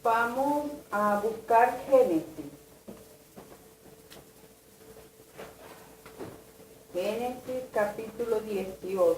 Vamos a buscar Génesis. Génesis capítulo 18.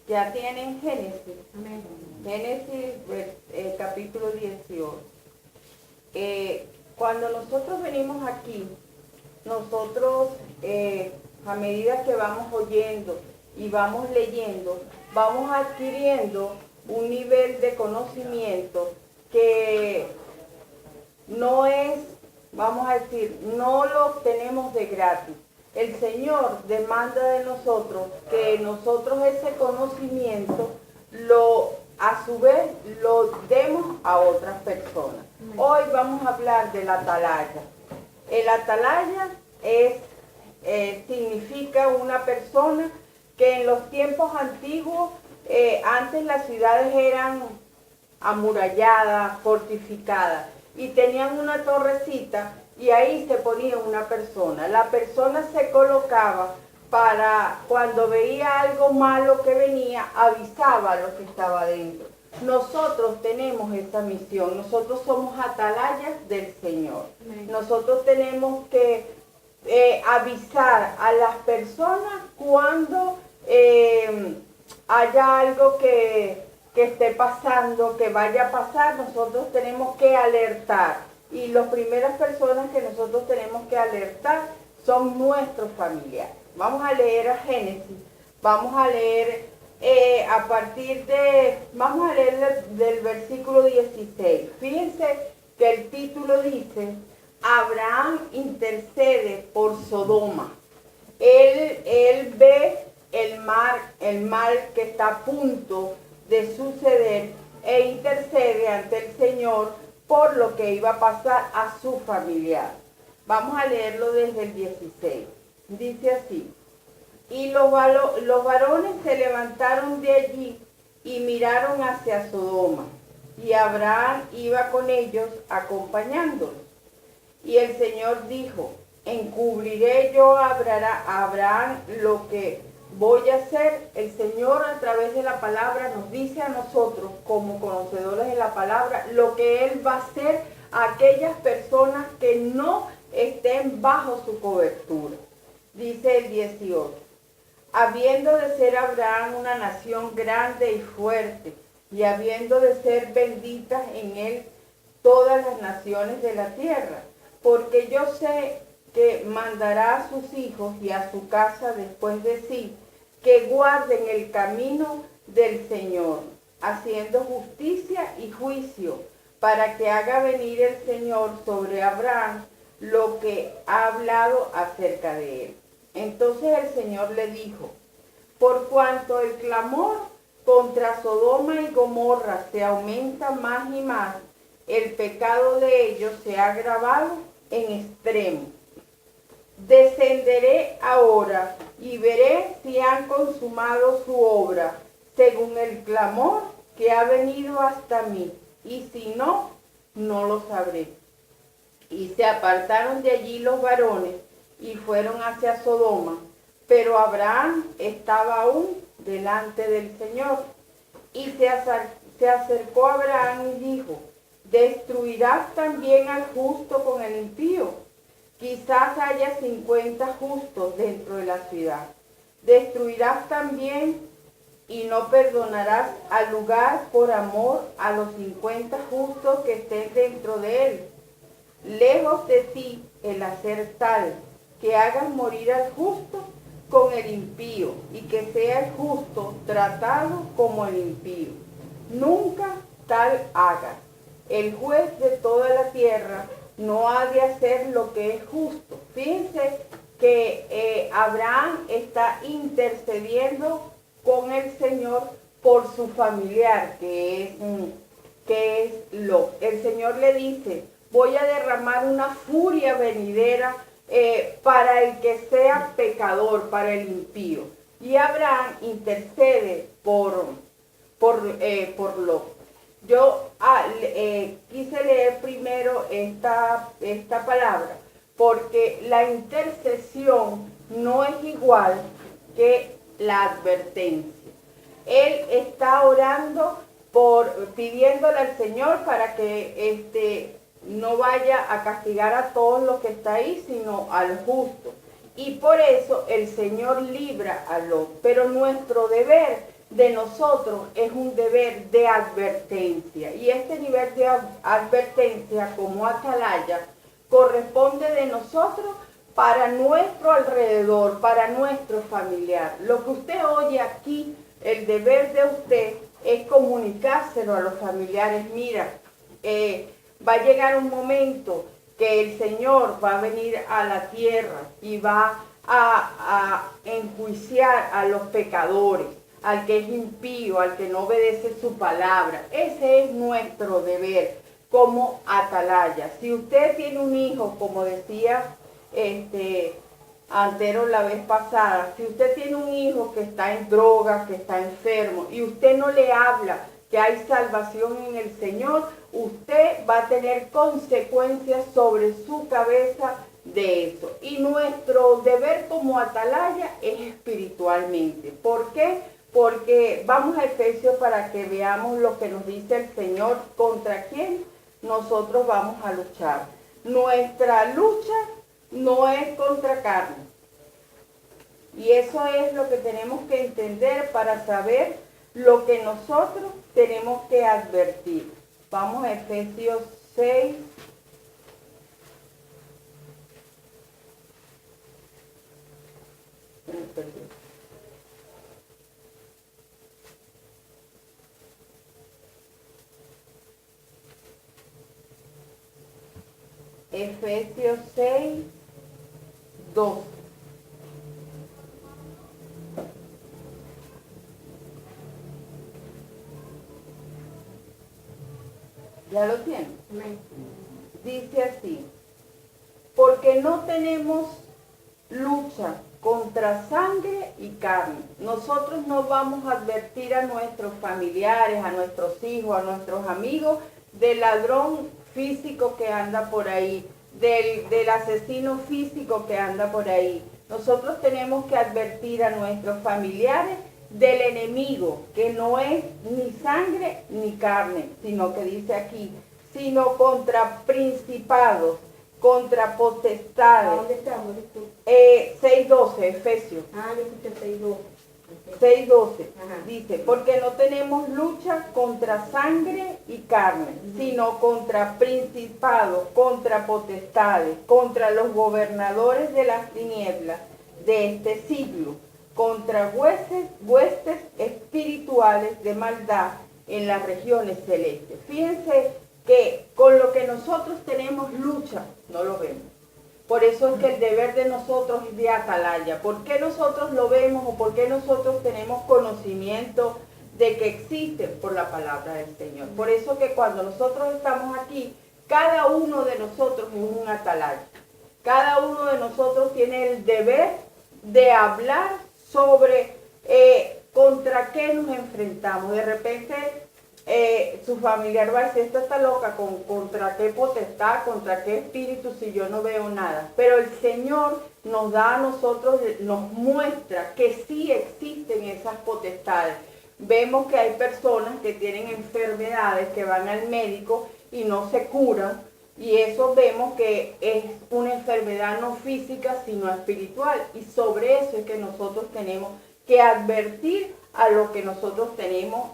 Ya tienen Génesis. Génesis capítulo 18. Cuando nosotros venimos aquí, nosotros a medida que vamos oyendo y vamos leyendo, vamos adquiriendo un nivel de conocimiento que no es, vamos a decir, no lo obtenemos de gratis. El Señor demanda de nosotros que nosotros ese conocimiento a su vez lo demos a otras personas. Hoy vamos a hablar del atalaya. El atalaya significa una persona que en los tiempos antiguos, antes las ciudades eran amuralladas, fortificadas, y tenían una torrecita y ahí se ponía una persona. La persona se colocaba para cuando veía algo malo que venía, avisaba a lo que estaba dentro. Nosotros tenemos esa misión, nosotros somos atalayas del Señor. Nosotros tenemos que avisar a las personas cuando haya algo que esté pasando, que vaya a pasar. Nosotros tenemos que alertar. Y las primeras personas que nosotros tenemos que alertar son nuestros familiares. Vamos a leer a Génesis, vamos a leer vamos a leer del versículo 16. Fíjense que el título dice, Abraham intercede por Sodoma. Él ve el mal que está a punto de suceder e intercede ante el Señor por lo que iba a pasar a su familiar. Vamos a leerlo desde el 16. Dice así, y los varones se levantaron de allí y miraron hacia Sodoma, y Abraham iba con ellos acompañándolos. Y el Señor dijo, encubriré yo a Abraham lo que voy a hacer. El Señor a través de la palabra nos dice a nosotros, como conocedores de la palabra, lo que Él va a hacer a aquellas personas que no estén bajo su cobertura. Dice el 18, habiendo de ser Abraham una nación grande y fuerte, y habiendo de ser benditas en él todas las naciones de la tierra, porque yo sé que mandará a sus hijos y a su casa después de sí, que guarden el camino del Señor, haciendo justicia y juicio, para que haga venir el Señor sobre Abraham lo que ha hablado acerca de él. Entonces el Señor le dijo, por cuanto el clamor contra Sodoma y Gomorra se aumenta más y más, el pecado de ellos se ha agravado en extremo. Descenderé ahora y veré si han consumado su obra según el clamor que ha venido hasta mí, y si no, no lo sabré. Y se apartaron de allí los varones y fueron hacia Sodoma, pero Abraham estaba aún delante del Señor. Y se acercó a Abraham y dijo, ¿destruirás también al justo con el impío? Quizás haya 50 justos dentro de la ciudad. ¿Destruirás también y no perdonarás al lugar por amor a los 50 justos que estén dentro de él? Lejos de ti el hacer tal, que hagas morir al justo con el impío, y que sea el justo tratado como el impío. Nunca tal hagas. El juez de toda la tierra no ha de hacer lo que es justo. Fíjense que Abraham está intercediendo con el Señor por su familiar, que es Lot. El Señor le dice, voy a derramar una furia venidera para el que sea pecador, para el impío. Y Abraham intercede por Lot. Yo quise leer primero esta palabra porque la intercesión no es igual que la advertencia. Él está orando pidiéndole al Señor para que no vaya a castigar a todos los que está ahí, sino al justo. Y por eso el Señor libra a Lot. Pero nuestro deber de nosotros es un deber de advertencia. Y este nivel de advertencia como atalaya corresponde de nosotros para nuestro alrededor, para nuestro familiar. Lo que usted oye aquí, el deber de usted es comunicárselo a los familiares. Mira, va a llegar un momento que el Señor va a venir a la tierra y va a enjuiciar a los pecadores, al que es impío, al que no obedece su palabra. Ese es nuestro deber como atalaya. Si usted tiene un hijo, como decía Antero la vez pasada, si usted tiene un hijo que está en drogas, que está enfermo, y usted no le habla que hay salvación en el Señor, usted va a tener consecuencias sobre su cabeza de eso. Y nuestro deber como atalaya es espiritualmente. ¿Por qué? Porque vamos a Efesios para que veamos lo que nos dice el Señor, contra quién nosotros vamos a luchar. Nuestra lucha no es contra carne. Y eso es lo que tenemos que entender para saber lo que nosotros tenemos que advertir. Vamos a Efesios 6. Efesios 6, 2. ¿Ya lo tienen? Dice así: porque no tenemos lucha contra sangre y carne. Nosotros no vamos a advertir a nuestros familiares, a nuestros hijos, a nuestros amigos del ladrón físico que anda por ahí, del asesino físico que anda por ahí. Nosotros tenemos que advertir a nuestros familiares del enemigo, que no es ni sangre ni carne, sino que dice aquí, sino contra principados, contra potestades. ¿Dónde estamos? 6:12, Efesios. Yo escuché 6:12. 6:12 Ajá. dice, porque no tenemos lucha contra sangre y carne, sino contra principados, contra potestades, contra los gobernadores de las tinieblas de este siglo, contra huestes espirituales de maldad en las regiones celestes. Fíjense que con lo que nosotros tenemos lucha, no lo vemos. Por eso es que el deber de nosotros es de atalaya. ¿Por qué nosotros lo vemos o por qué nosotros tenemos conocimiento de que existe? Por la palabra del Señor. Por eso que cuando nosotros estamos aquí, cada uno de nosotros es un atalaya. Cada uno de nosotros tiene el deber de hablar sobre contra qué nos enfrentamos. De repente su familiar va a decir, esta está loca, contra qué potestad, contra qué espíritu, si yo no veo nada. Pero el Señor nos da a nosotros, nos muestra que sí existen esas potestades. Vemos que hay personas que tienen enfermedades, que van al médico y no se curan. Y eso vemos que es una enfermedad no física, sino espiritual. Y sobre eso es que nosotros tenemos que advertir a lo que nosotros tenemos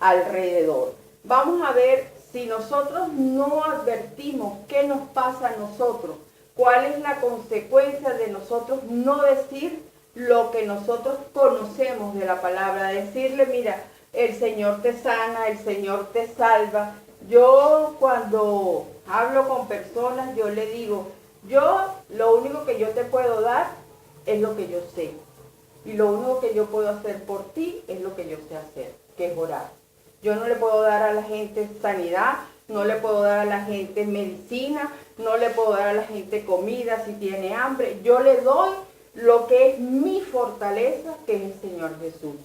alrededor. Vamos a ver si nosotros no advertimos qué nos pasa a nosotros, cuál es la consecuencia de nosotros no decir lo que nosotros conocemos de la palabra. Decirle, mira, el Señor te sana, el Señor te salva. Yo cuando hablo con personas, yo le digo, lo único que yo te puedo dar es lo que yo sé. Y lo único que yo puedo hacer por ti es lo que yo sé hacer, que es orar. Yo no le puedo dar a la gente sanidad, no le puedo dar a la gente medicina, no le puedo dar a la gente comida si tiene hambre. Yo le doy lo que es mi fortaleza, que es el Señor Jesús.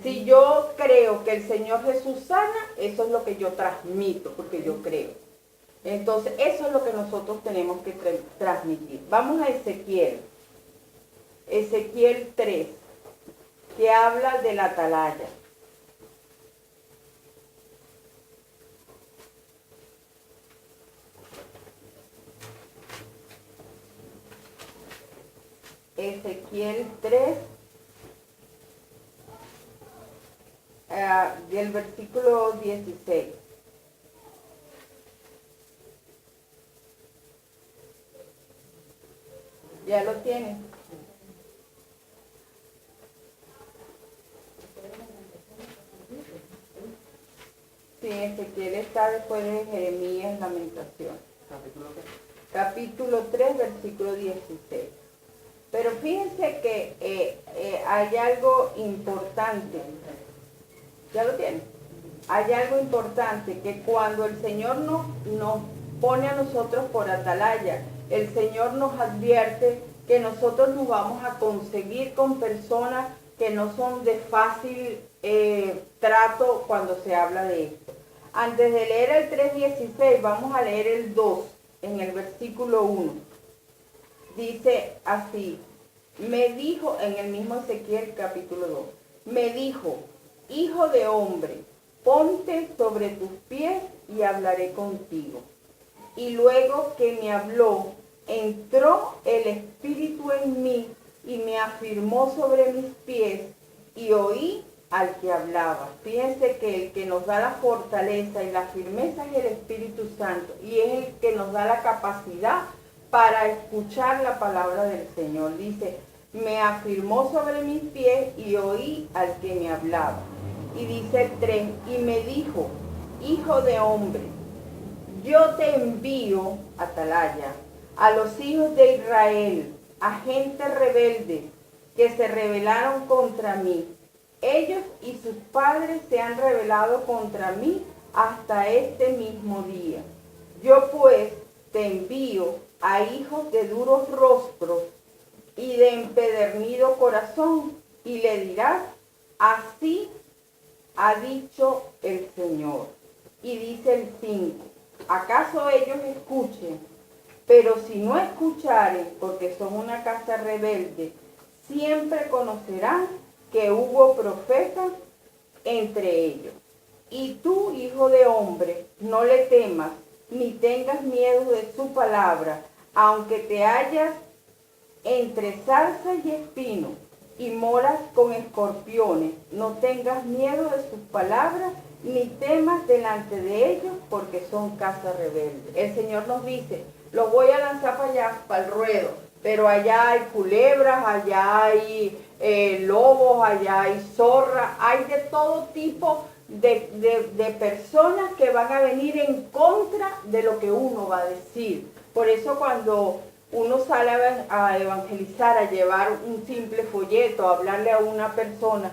Si yo creo que el Señor Jesús sana, eso es lo que yo transmito, porque yo creo. Entonces, eso es lo que nosotros tenemos que transmitir. Vamos a Ezequiel. Ezequiel 3, que habla de la atalaya. Ezequiel 3, del versículo 16. ¿Ya lo tienen? Sí, Ezequiel está después de Jeremías, Lamentación. Capítulo 3, versículo 16. Pero fíjense que hay algo importante. ¿Ya lo tienen? Hay algo importante, que cuando el Señor nos pone a nosotros por atalaya, el Señor nos advierte que nosotros nos vamos a conseguir con personas que no son de fácil trato cuando se habla de esto. Antes de leer el 3.16, vamos a leer el 2, en el versículo 1. Dice así, me dijo, en el mismo Ezequiel capítulo 2, me dijo, hijo de hombre, ponte sobre tus pies y hablaré contigo. Y luego que me habló, entró el Espíritu en mí y me afirmó sobre mis pies y oí al que hablaba. Fíjense que el que nos da la fortaleza y la firmeza es el Espíritu Santo, y es el que nos da la capacidad para escuchar la palabra del Señor. Dice, me afirmó sobre mis pies y oí al que me hablaba. Y dice el 3, y me dijo, hijo de hombre, yo te envío, atalaya, a los hijos de Israel, a gente rebelde, que se rebelaron contra mí. Ellos y sus padres se han rebelado contra mí hasta este mismo día. Yo pues te envío a hijos de duros rostros y de empedernido corazón, y le dirás, así ha dicho el Señor. Y dice el 5, ¿acaso ellos escuchen? Pero si no escucharen, porque son una casa rebelde, siempre conocerán que hubo profetas entre ellos. Y tú, hijo de hombre, no le temas, ni tengas miedo de su palabra, aunque te hallas entre zarza y espino, y moras con escorpiones. No tengas miedo de sus palabras, ni temas delante de ellos, porque son casa rebelde. El Señor nos dice, los voy a lanzar para allá, para el ruedo, pero allá hay culebras, allá hay lobos, allá hay zorras, hay de todo tipo de personas que van a venir en contra de lo que uno va a decir. Por eso cuando uno sale a evangelizar, a llevar un simple folleto, a hablarle a una persona,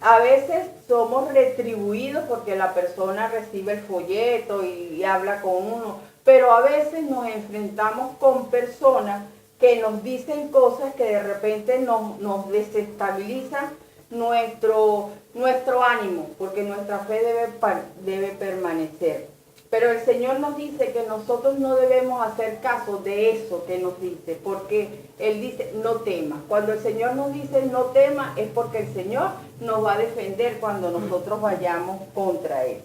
a veces somos retribuidos porque la persona recibe el folleto y habla con uno, pero a veces nos enfrentamos con personas que nos dicen cosas que de repente nos desestabilizan nuestro ánimo, porque nuestra fe debe permanecer. Pero el Señor nos dice que nosotros no debemos hacer caso de eso que nos dice, porque Él dice, no temas. Cuando el Señor nos dice no temas, es porque el Señor nos va a defender cuando nosotros vayamos contra Él.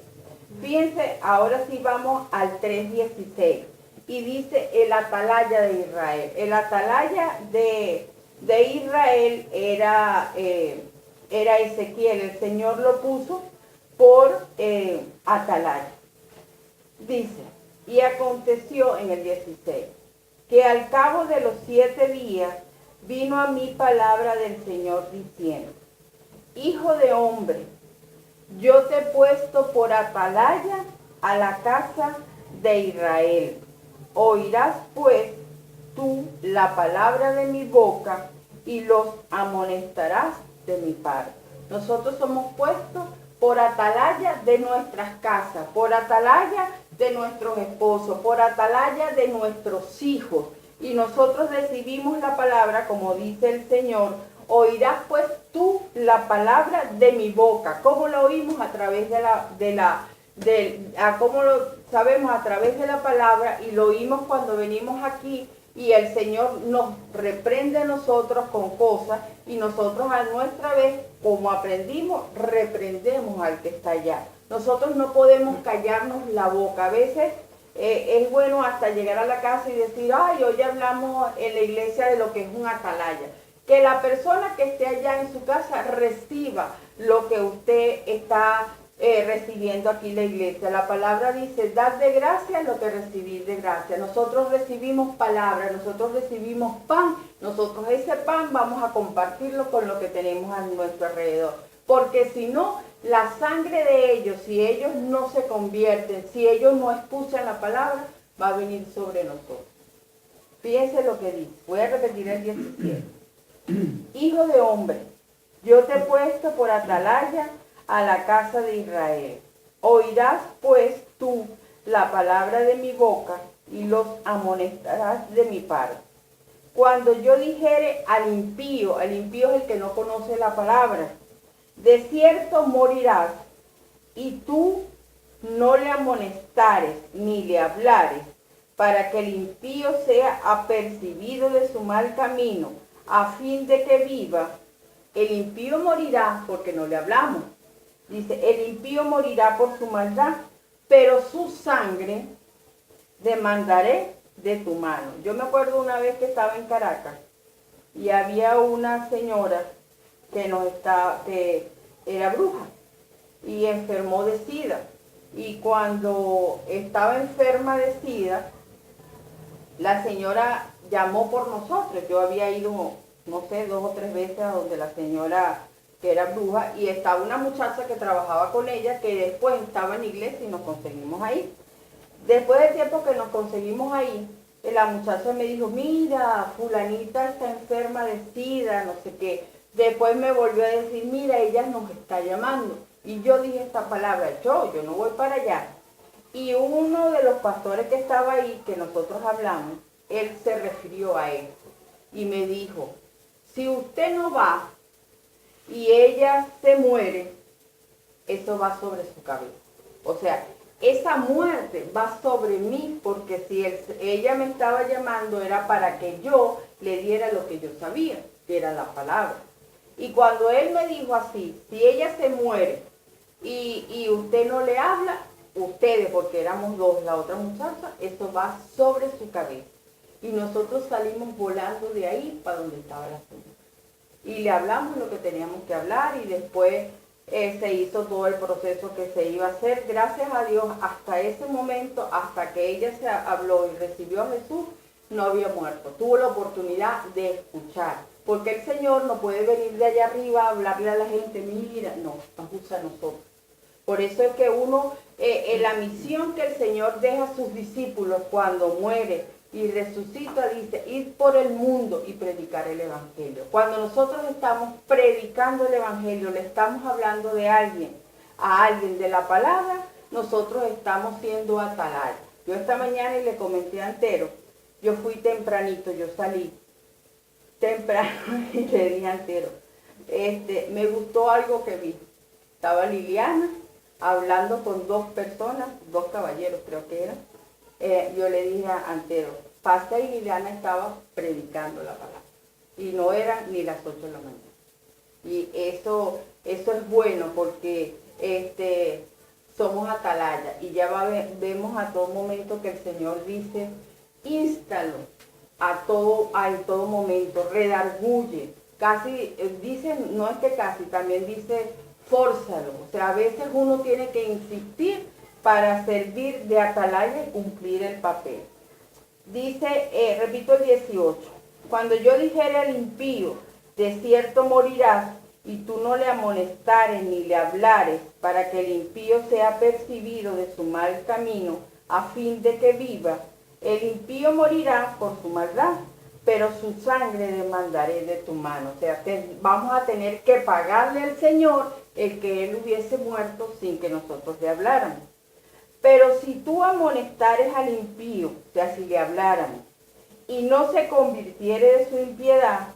Fíjense, ahora sí vamos al 3.16. Y dice el atalaya de Israel. El atalaya de Israel era Ezequiel. El Señor lo puso por atalaya. Dice, y aconteció en el 16, que al cabo de los 7 días vino a mí palabra del Señor diciendo, hijo de hombre, yo te he puesto por atalaya a la casa de Israel. Oirás pues tú la palabra de mi boca y los amonestarás de mi parte. Nosotros somos puestos por atalaya de nuestras casas, por atalaya de nuestros esposos, por atalaya de nuestros hijos. Y nosotros recibimos la palabra, como dice el Señor, oirás pues tú la palabra de mi boca. ¿Cómo la oímos? A través ¿cómo lo sabemos? A través de la palabra, y lo oímos cuando venimos aquí y el Señor nos reprende a nosotros con cosas, y nosotros a nuestra vez, como aprendimos, reprendemos al que está allá. Nosotros no podemos callarnos la boca. A veces es bueno hasta llegar a la casa y decir, ay, hoy hablamos en la iglesia de lo que es un atalaya. Que la persona que esté allá en su casa reciba lo que usted está recibiendo aquí en la iglesia. La palabra dice, dad de gracia lo que recibís de gracia. Nosotros recibimos palabra, nosotros recibimos pan, nosotros ese pan vamos a compartirlo con lo que tenemos a nuestro alrededor. Porque si no, la sangre de ellos, si ellos no se convierten, si ellos no escuchan la palabra, va a venir sobre nosotros. Fíjense lo que dice. Voy a repetir el 17. Hijo de hombre, yo te he puesto por atalaya a la casa de Israel. Oirás pues tú la palabra de mi boca y los amonestarás de mi parte. Cuando yo dijere al impío es el que no conoce la palabra, de cierto morirás, y tú no le amonestares ni le hablares, para que el impío sea apercibido de su mal camino, a fin de que viva. El impío morirá porque no le hablamos. Dice, el impío morirá por su maldad, pero su sangre demandaré de tu mano. Yo me acuerdo una vez que estaba en Caracas y había una señora que era bruja y enfermó de SIDA. Y cuando estaba enferma de SIDA, la señora llamó por nosotros. Yo había ido, no sé, 2 o 3 veces a donde la señora que era bruja, y estaba una muchacha que trabajaba con ella, que después estaba en la iglesia y nos conseguimos ahí. Después del tiempo que nos conseguimos ahí, la muchacha me dijo, mira, fulanita está enferma de SIDA, no sé qué. Después me volvió a decir, mira, ella nos está llamando. Y yo dije esta palabra, yo no voy para allá. Y uno de los pastores que estaba ahí, que nosotros hablamos, él se refirió a esto y me dijo, si usted no va y ella se muere, eso va sobre su cabeza. O sea, esa muerte va sobre mí, porque si ella me estaba llamando era para que yo le diera lo que yo sabía, que era la palabra. Y cuando él me dijo así, si ella se muere y usted no le habla, ustedes, porque éramos 2, la otra muchacha, eso va sobre su cabeza. Y nosotros salimos volando de ahí para donde estaba la señora. Y le hablamos lo que teníamos que hablar, y después se hizo todo el proceso que se iba a hacer. Gracias a Dios, hasta ese momento, hasta que ella se habló y recibió a Jesús, no había muerto. Tuvo la oportunidad de escuchar. Porque el Señor no puede venir de allá arriba a hablarle a la gente, mira, no, nos usa a nosotros. Por eso es que uno, en la misión que el Señor deja a sus discípulos cuando muere y resucita, dice, ir por el mundo y predicar el Evangelio. Cuando nosotros estamos predicando el Evangelio, le estamos hablando de alguien, a alguien de la palabra, nosotros estamos siendo atalaya. Yo esta mañana, y le comenté a Antero, yo fui tempranito, yo salí temprano y le dije a Antero, me gustó algo que vi. Estaba Liliana hablando con 2 personas, 2 caballeros creo que eran. Yo le dije a Antero, pasa, y Liliana estaba predicando la palabra. Y no eran ni las 8 de la mañana. Y eso es bueno, porque somos atalaya. Y ya vemos a todo momento que el Señor dice, ístalo en todo momento, redarguye. Casi, dice, no es que casi, también dice, fórzalo. O sea, a veces uno tiene que insistir para servir de atalaya y cumplir el papel. Dice, repito el 18, cuando yo dijere al impío, de cierto morirás, y tú no le amonestares ni le hablares, para que el impío sea percibido de su mal camino, a fin de que viva, el impío morirá por su maldad, pero su sangre demandaré de tu mano. O sea, vamos a tener que pagarle al Señor el que él hubiese muerto sin que nosotros le habláramos. Pero si tú amonestares al impío, o sea, si le hablaran, y no se convirtiere de su impiedad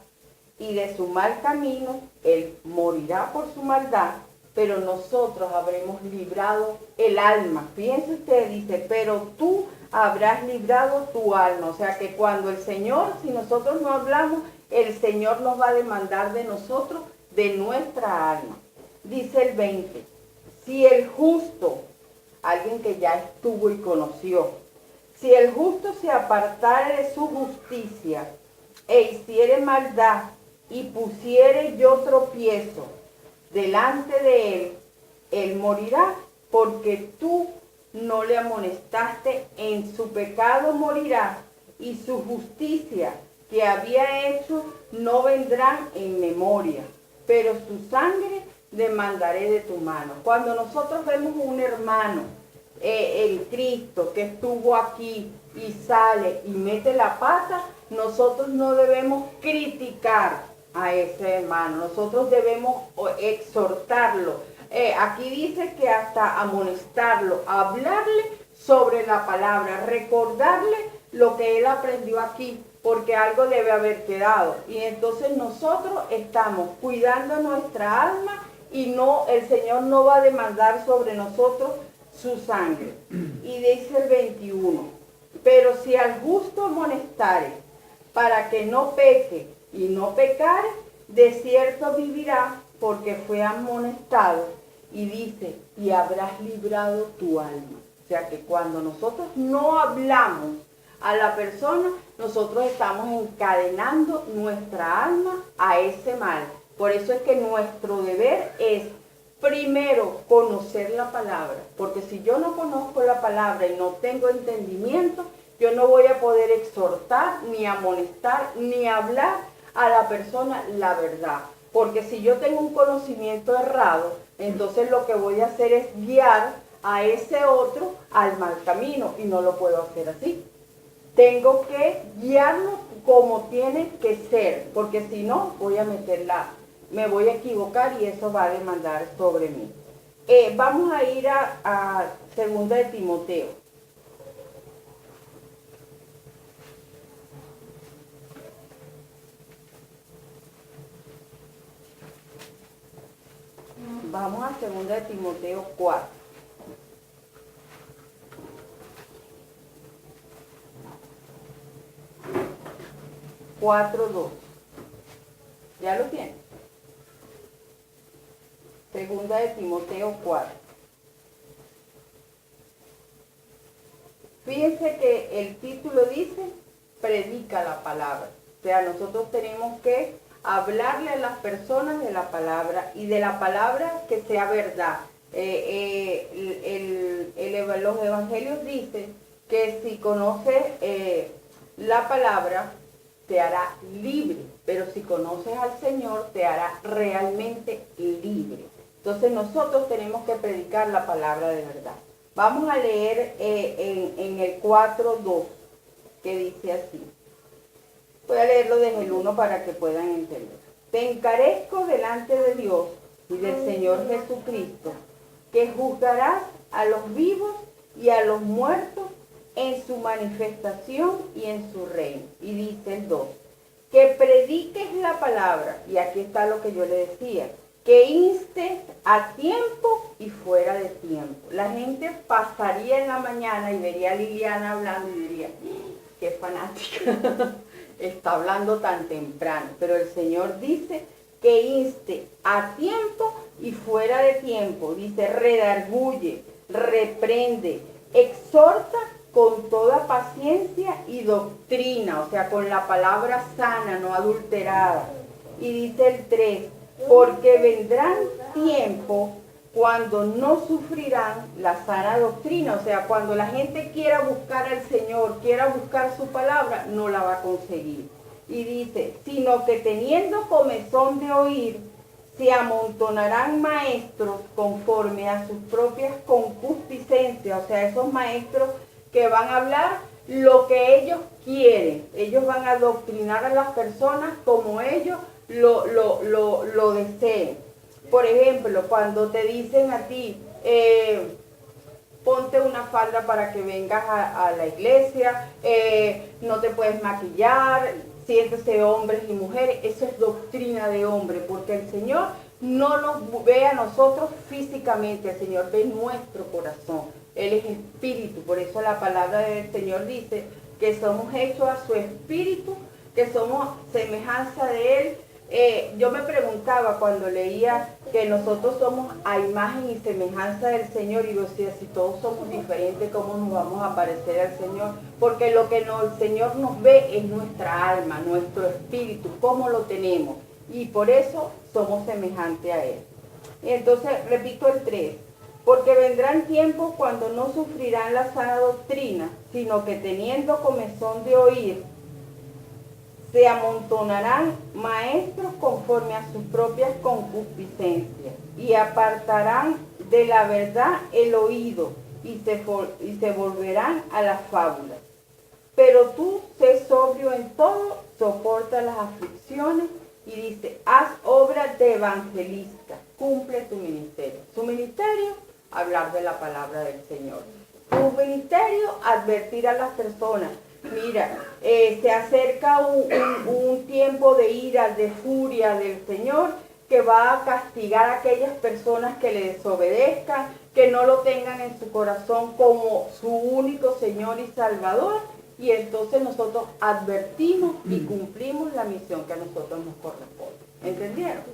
y de su mal camino, él morirá por su maldad, pero nosotros habremos librado el alma. Fíjense ustedes, dice, pero tú habrás librado tu alma. O sea que cuando el Señor, si nosotros no hablamos, el Señor nos va a demandar de nosotros, de nuestra alma. Dice el 20, si el justo, alguien que ya estuvo y conoció, si el justo se apartare de su justicia e hiciere maldad y pusiere yo tropiezo delante de él, él morirá, porque tú no le amonestaste, en su pecado morirá, y su justicia que había hecho no vendrán en memoria, pero su sangre demandaré de tu mano. Cuando nosotros vemos un hermano en Cristo que estuvo aquí y sale y mete la pata, nosotros no debemos criticar a ese hermano, nosotros debemos exhortarlo. Aquí dice que hasta amonestarlo, hablarle sobre la palabra, recordarle lo que él aprendió aquí, porque algo debe haber quedado. Y entonces nosotros estamos cuidando nuestra alma y no, el Señor no va a demandar sobre nosotros su sangre. Y dice el 21, pero si al justo amonestare para que no peque y no pecare, de cierto vivirá, porque fue amonestado. Y dice, y habrás librado tu alma. O sea que cuando nosotros no hablamos a la persona, nosotros estamos encadenando nuestra alma a ese mal. Por eso es que nuestro deber es primero conocer la palabra, porque si yo no conozco la palabra y no tengo entendimiento, yo no voy a poder exhortar, ni amonestar, ni hablar a la persona la verdad. Porque si yo tengo un conocimiento errado, entonces lo que voy a hacer es guiar a ese otro al mal camino, y no lo puedo hacer así. Tengo que guiarlo como tiene que ser, porque si no me voy a equivocar y eso va a demandar sobre mí. Vamos a ir a 2 de Timoteo. Vamos a 2 de Timoteo 4. ¿Ya lo tienen? 2 de Timoteo 4. Fíjense que el título dice, predica la palabra. O sea, nosotros tenemos que hablarle a las personas de la palabra, y de la palabra que sea verdad. Los evangelios dicen que si conoces la palabra, te hará libre, pero si conoces al Señor, te hará realmente libre. Entonces nosotros tenemos que predicar la palabra de verdad. Vamos a leer en el 4:2, que dice así. Voy a leerlo desde el 1 para que puedan entender. Te encarezco delante de Dios y del Señor Jesucristo, que juzgarás a los vivos y a los muertos en su manifestación y en su reino. Y dice el 2, que prediques la palabra, y aquí está lo que yo le decía, que instes a tiempo y fuera de tiempo. La gente pasaría en la mañana y vería a Liliana hablando y diría, qué fanática, está hablando tan temprano. Pero el Señor dice que inste a tiempo y fuera de tiempo. Dice, redarguye, reprende, exhorta con toda paciencia y doctrina, o sea, con la palabra sana, no adulterada. Y dice el 3, porque vendrán tiempos cuando no sufrirán la sana doctrina, o sea, cuando la gente quiera buscar al Señor, quiera buscar su palabra, no la va a conseguir. Y dice, sino que teniendo comezón de oír, se amontonarán maestros conforme a sus propias concupiscencias, o sea, esos maestros que van a hablar lo que ellos quieren. Ellos van a adoctrinar a las personas como ellos lo deseen. Por ejemplo, cuando te dicen a ti, ponte una falda para que vengas a la iglesia, no te puedes maquillar, siéntese hombres y mujeres. Eso es doctrina de hombre, porque el Señor no nos ve a nosotros físicamente, el Señor ve nuestro corazón. Él es espíritu, por eso la palabra del Señor dice que somos hechos a su espíritu, que somos semejanza de Él. Yo me preguntaba cuando leía que nosotros somos a imagen y semejanza del Señor, y yo decía, si todos somos diferentes, ¿cómo nos vamos a parecer al Señor? Porque lo que el Señor nos ve es nuestra alma, nuestro espíritu, cómo lo tenemos, y por eso somos semejantes a Él. Y entonces, repito el 3, porque vendrán tiempos cuando no sufrirán la sana doctrina, sino que teniendo comezón de oír, se amontonarán maestros conforme a sus propias concupiscencias y apartarán de la verdad el oído y se volverán a las fábulas. Pero tú sé sobrio en todo, soporta las aflicciones y dice, haz obra de evangelista, cumple tu ministerio. Su ministerio, hablar de la palabra del Señor. Tu ministerio, advertir a las personas. Mira, se acerca un tiempo de ira, de furia del Señor, que va a castigar a aquellas personas que le desobedezcan, que no lo tengan en su corazón como su único Señor y Salvador, y entonces nosotros advertimos y cumplimos la misión que a nosotros nos corresponde. ¿Entendieron?